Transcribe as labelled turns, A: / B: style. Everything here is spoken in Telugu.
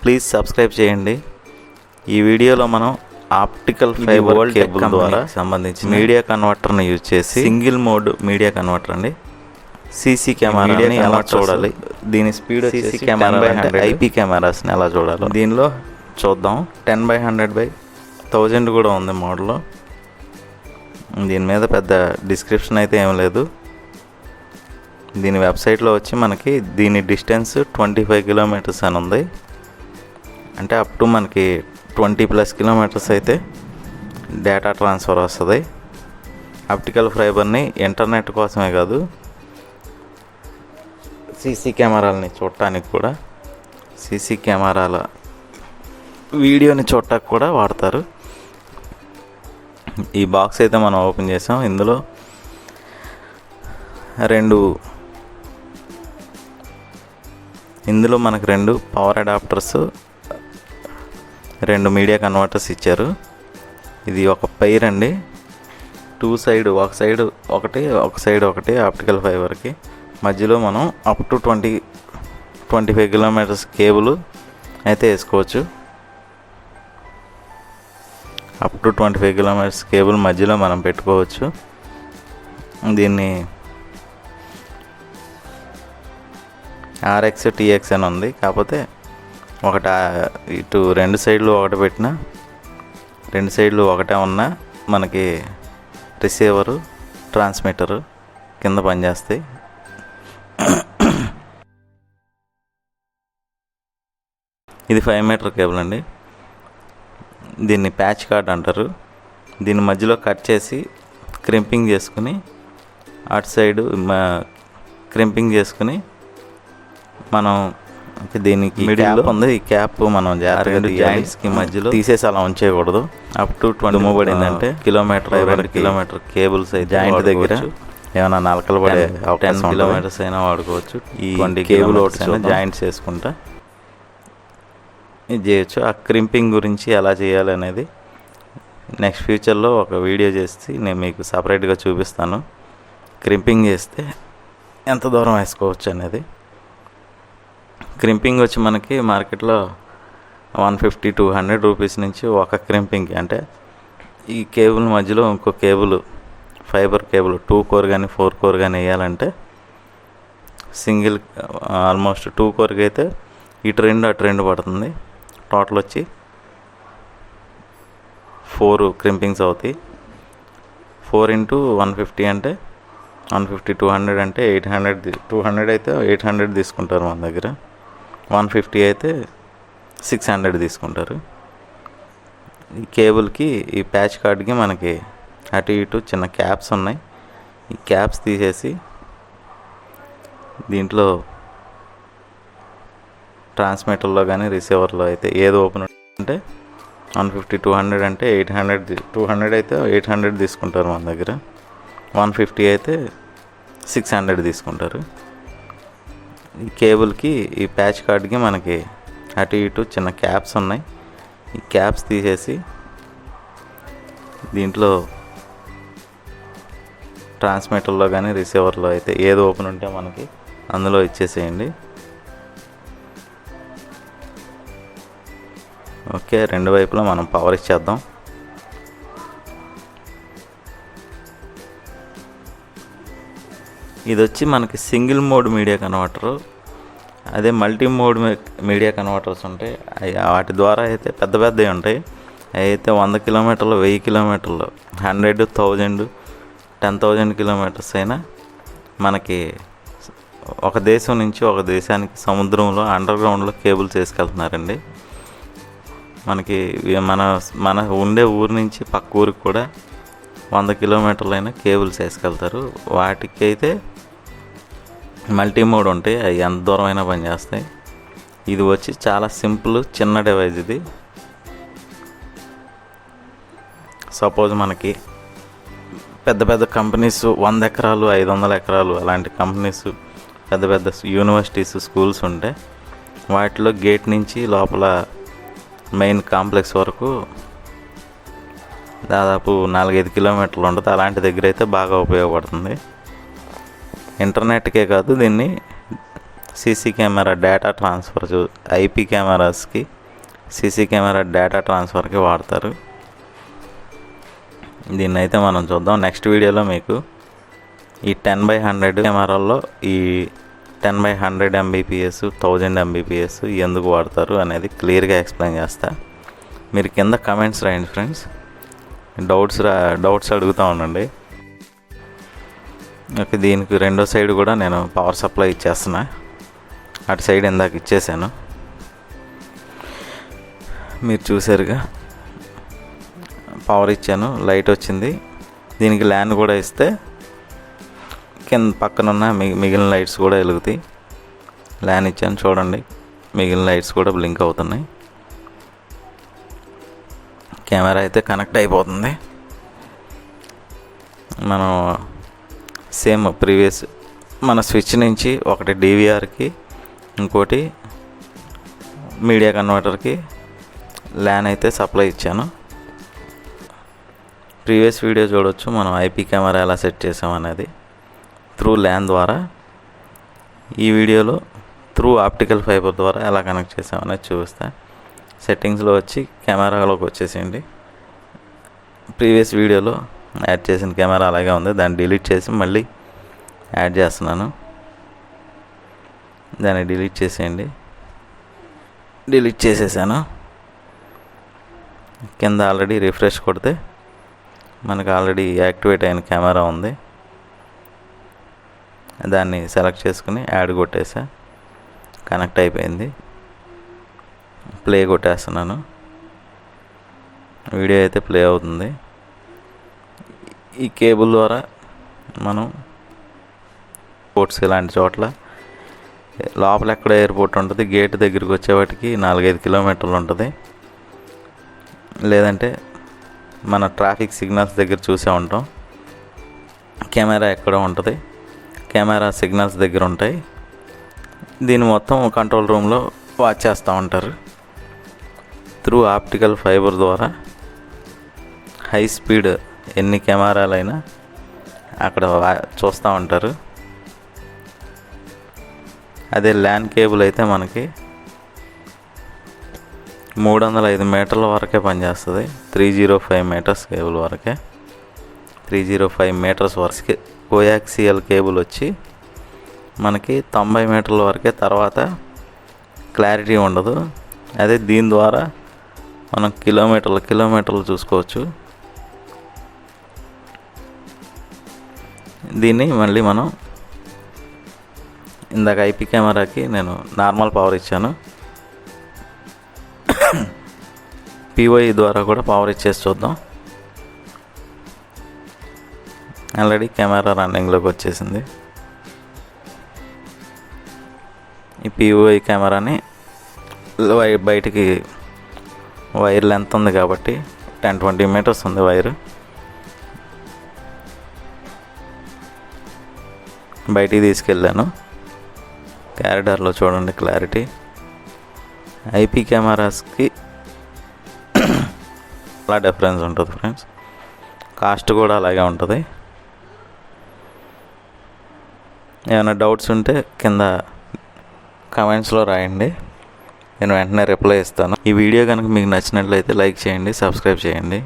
A: ప్లీజ్ సబ్స్క్రైబ్ చేయండి. ఈ వీడియోలో మనం ఆప్టికల్ ఫైబర్ కేబుల్ ద్వారా సంబంధించి మీడియా కన్వర్టర్ని యూజ్ చేసి సింగిల్ మోడ్ మీడియా కన్వర్టర్ అండి సీసీ కెమెరాని ఎలా చూడాలి, దీని స్పీడ్ సీసీ కెమెరా ఐపీ కెమెరాస్ని ఎలా చూడాలి దీనిలో చూద్దాం. 10x100/1000 కూడా ఉంది మోడల్లో. దీని మీద పెద్ద డిస్క్రిప్షన్ అయితే ఏం లేదు. దీని వెబ్సైట్లో వచ్చి మనకి దీని డిస్టెన్స్ 25 కిలోమీటర్స్ అని ఉంది. అంటే అప్ టు మనకి 20+ కిలోమీటర్స్ అయితే డేటా ట్రాన్స్ఫర్ వస్తుంది. ఆప్టికల్ ఫైబర్ని ఇంటర్నెట్ కోసమే కాదు, సీసీ కెమెరాలని చూడటానికి కూడా, సీసీ కెమెరాల వీడియోని చూడటానికి కూడా వాడతారు. ఈ బాక్స్ అయితే మనం ఓపెన్ చేసాం. ఇందులో మనకు 2 పవర్ అడాప్టర్స్, 2 మీడియా కన్వర్టర్స్ ఇచ్చారు. ఇది ఒక పైర్ అండి, 2 సైడ్, ఒక సైడ్ ఒకటి ఆప్టికల్ ఫైబర్కి. మధ్యలో మనం అప్ టు 25 కిలోమీటర్స్ కేబుల్ అయితే వేసుకోవచ్చు. అప్ టు 25 కిలోమీటర్స్ కేబుల్ మధ్యలో మనం పెట్టుకోవచ్చు. దీన్ని RX TX అని ఉంది. కాకపోతే ఇటు 2 సైడ్లు ఒకటి పెట్టినా, 2 సైడ్లు ఒకటే ఉన్నా మనకి రిసీవరు, ట్రాన్స్మిటరు కింద పనిచేస్తాయి. ఇది 5 మీటర్ కేబుల్ అండి. దీన్ని ప్యాచ్ కార్డ్ అంటారు. దీన్ని మధ్యలో కట్ చేసి క్రింపింగ్ చేసుకుని, అటు సైడు క్రింపింగ్ చేసుకుని మనం దీనికి మిడిల్ ఉంది. ఈ క్యాప్ మనం జాగ్రత్తగా జాయింట్స్కి మధ్యలో తీసేసి అలా ఉంచేయకూడదు. Up to 20 move kilometre cables అయితే జాయింట్ దగ్గర ఏమైనా నలకలు పడే 10 కిలోమీటర్స్ అయినా వాడుకోవచ్చు. ఈ కేబుల్ ఒకటి జాయింట్స్ వేసుకుంటా ఇది చేయొచ్చు. ఆ క్రింపింగ్ గురించి ఎలా చేయాలి అనేది నెక్స్ట్ ఫ్యూచర్లో ఒక వీడియో చేసి నేను మీకు సపరేట్గా చూపిస్తాను. క్రింపింగ్ చేస్తే ఎంత దూరం వేసుకోవచ్చు అనేది. క్రింపింగ్ వచ్చి మనకి మార్కెట్లో 150-200 రూపీస్ నుంచి ఒక క్రింపింగ్. అంటే ఈ కేబుల్ మధ్యలో ఇంకో కేబుల్, ఫైబర్ కేబుల్ 2 కోర్ కానీ 4 కోర్ కానీ వేయాలంటే సింగిల్ ఆల్మోస్ట్ 2 కోర్కి అయితే ఇటు 2 అటు 2 పడుతుంది. టోటల్ వచ్చి 4 క్రింపింగ్స్ అవుతాయి. 4 × 150 అంటే 150-200 అంటే 800. 200 అయితే 800 తీసుకుంటారు మన దగ్గర. 150 అయితే 600 తీసుకుంటారు. ఈ కేబుల్కి, ఈ ప్యాచ్ కార్డ్కి మనకి అటు ఇటు చిన్న క్యాప్స్ ఉన్నాయి. ఈ క్యాప్స్ తీసేసి దీంట్లో ట్రాన్స్మిటర్లో కానీ రిసీవర్లో అయితే ఏది ఓపెన్ అంటే 150-200 అంటే 800. 200 అయితే 800 తీసుకుంటారు మన దగ్గర. 150 అయితే 600 తీసుకుంటారు. ఈ కేబుల్కి, ఈ ప్యాచ్ కార్డ్కి మనకి అటు ఇటు చిన్న క్యాప్స్ ఉన్నాయి. ఈ క్యాప్స్ తీసేసి దీంట్లో ట్రాన్స్మిటర్లో కానీ రిసీవర్లో అయితే ఏది ఓపెన్ ఉంటే మనకి అందులో ఇచ్చేసేయండి. ఓకే, 2 వైపులా మనం పవర్ ఇచ్చేద్దాం. ఇది వచ్చి మనకి సింగిల్ మోడ్ మీడియా కన్వర్టరు. అదే మల్టీ మోడ్ మీడియా కన్వర్టర్స్ ఉంటాయి, వాటి ద్వారా అయితే పెద్దవి ఉంటాయి. అవి అయితే 100 కిలోమీటర్లు, 1000 కిలోమీటర్లు, 100, 1000, 10,000 కిలోమీటర్స్ అయినా మనకి ఒక దేశం నుంచి ఒక దేశానికి సముద్రంలో అండర్ గ్రౌండ్లో కేబుల్స్ వేసుకెళ్తున్నారండి. మనకి మన ఉండే ఊరు నుంచి పక్క ఊరికి కూడా 100 కిలోమీటర్లు అయినా కేబుల్స్ వేసుకెళ్తారు. వాటికి అయితే మల్టీ మోడ్ ఉంటాయి, అవి ఎంత దూరం అయినా పనిచేస్తాయి. ఇది వచ్చి చాలా సింపుల్, చిన్న డివైస్ ఇది. సపోజ్ మనకి పెద్ద కంపెనీస్ 100 ఎకరాలు, 500 ఎకరాలు అలాంటి కంపెనీస్, పెద్ద యూనివర్సిటీస్, స్కూల్స్ ఉంటే వాటిలో గేట్ నుంచి లోపల మెయిన్ కాంప్లెక్స్ వరకు దాదాపు 4-5 కిలోమీటర్లు ఉంటుంది. అలాంటి దగ్గర అయితే బాగా ఉపయోగపడుతుంది. ఇంటర్నెట్కే కాదు, దీన్ని CC camera data transfer IP కెమెరాస్కి సీసీ కెమెరా డేటా ట్రాన్స్ఫర్కి వాడతారు. దీన్ని అయితే మనం చూద్దాం. నెక్స్ట్ వీడియోలో మీకు ఈ 10/100 కెమెరాల్లో ఈ 10/100 MBPS 1000 MBPS ఎందుకు వాడతారు అనేది క్లియర్గా ఎక్స్ప్లెయిన్ చేస్తా. మీరు కింద కమెంట్స్ రాయండి ఫ్రెండ్స్, డౌట్స్ అడుగుతూ ఉండండి. ఓకే, దీనికి రెండో సైడ్ కూడా నేను పవర్ సప్లై ఇచ్చేస్తున్నా. అటు సైడ్ ఇందాక ఇచ్చేసాను, మీరు చూసారుగా. పవర్ ఇచ్చాను, లైట్ వచ్చింది. దీనికి ల్యాన్ కూడా ఇస్తే కింద పక్కనున్న మిగిలిన లైట్స్ కూడా వెలుగుతాయి. ల్యాన్ ఇచ్చాను చూడండి, మిగిలిన లైట్స్ కూడా బ్లింక్ అవుతున్నాయి. కెమెరా అయితే కనెక్ట్ అయిపోతుంది. మనం సేమ్ ప్రీవియస్ మన స్విచ్ నుంచి ఒకటి DVRకి, ఇంకోటి మీడియా కన్వర్టర్కి ల్యాన్ అయితే సప్లై ఇచ్చాను. ప్రీవియస్ వీడియో చూడొచ్చు మనం ఐపీ కెమెరా ఎలా సెట్ చేసామనేది త్రూ ల్యాన్ ద్వారా. ఈ వీడియోలో త్రూ ఆప్టికల్ ఫైబర్ ద్వారా ఎలా కనెక్ట్ చేసామనేది చూపిస్తా. సెట్టింగ్స్లో వచ్చి కెమెరాలోకి వచ్చేసేయండి. ప్రీవియస్ వీడియోలో యాడ్ చేసిన కెమెరా అలాగే ఉంది, దాన్ని డిలీట్ చేసి మళ్ళీ యాడ్ చేస్తున్నాను. దాన్ని డిలీట్ చేసేయండి. డిలీట్ చేసేసాను. కింద ఆల్రెడీ రిఫ్రెష్ కొడితే మనకు ఆల్రెడీ యాక్టివేట్ అయిన కెమెరా ఉంది. దాన్ని సెలెక్ట్ చేసుకుని యాడ్ కొట్టేసా, కనెక్ట్ అయిపోయింది. ప్లే కొట్టేస్తున్నాను, వీడియో అయితే ప్లే అవుతుంది. ఈ కేబుల్ ద్వారా మనం పోర్ట్స్ ఇలాంటి చోట్ల లోపల ఎక్కడ ఎయిర్పోర్ట్ ఉంటుంది, గేట్ దగ్గరికి వచ్చేవాటికి 4-5 కిలోమీటర్లు ఉంటుంది. లేదంటే మన ట్రాఫిక్ సిగ్నల్స్ దగ్గర చూసే ఉంటాం. కెమెరా ఎక్కడ ఉంటుంది, కెమెరా సిగ్నల్స్ దగ్గర ఉంటాయి. దీన్ని మొత్తం కంట్రోల్ రూమ్లో వాచ్ చేస్తూ ఉంటారు. త్రూ ఆప్టికల్ ఫైబర్ ద్వారా హై స్పీడ్ ఎన్ని కెమెరాలైనా అక్కడ చూస్తూ ఉంటారు. అదే ల్యాన్ కేబుల్ అయితే మనకి 305 మీటర్ల వరకే పనిచేస్తుంది. 305 మీటర్స్ కేబుల్ వరకే. 305 మీటర్స్ వరకే. కోయాక్సియల్ కేబుల్ వచ్చి మనకి 90 మీటర్ల వరకే, తర్వాత క్లారిటీ ఉండదు. అదే దీని ద్వారా మనం కిలోమీటర్లు చూసుకోవచ్చు. దీన్ని మళ్ళీ మనం ఇందాక ఐపీ కెమెరాకి నేను నార్మల్ పవర్ ఇచ్చాను. POI ద్వారా కూడా పవర్ ఇచ్చేసి చూద్దాం. ఆల్రెడీ కెమెరా రన్నింగ్లోకి వచ్చేసింది. ఈ POI కెమెరాని బయటికి వైర్ లెంత్ ఉంది కాబట్టి 10-20 మీటర్స్ ఉంది వైర్. బయటికి తీసుకెళ్ళాను. క్యారిడార్లో చూడండి క్లారిటీ. ఐపీ కెమెరాస్కి చాలా డిఫరెన్స్ ఉంటుంది ఫ్రెండ్స్. కాస్ట్ కూడా అలాగే ఉంటుంది. ఏమైనా డౌట్స్ ఉంటే కింద కమెంట్స్లో రాయండి, నేను వెంటనే రిప్లై ఇస్తాను. ఈ వీడియో కనుక మీకు నచ్చినట్లయితే లైక్ చేయండి, సబ్స్క్రైబ్ చేయండి.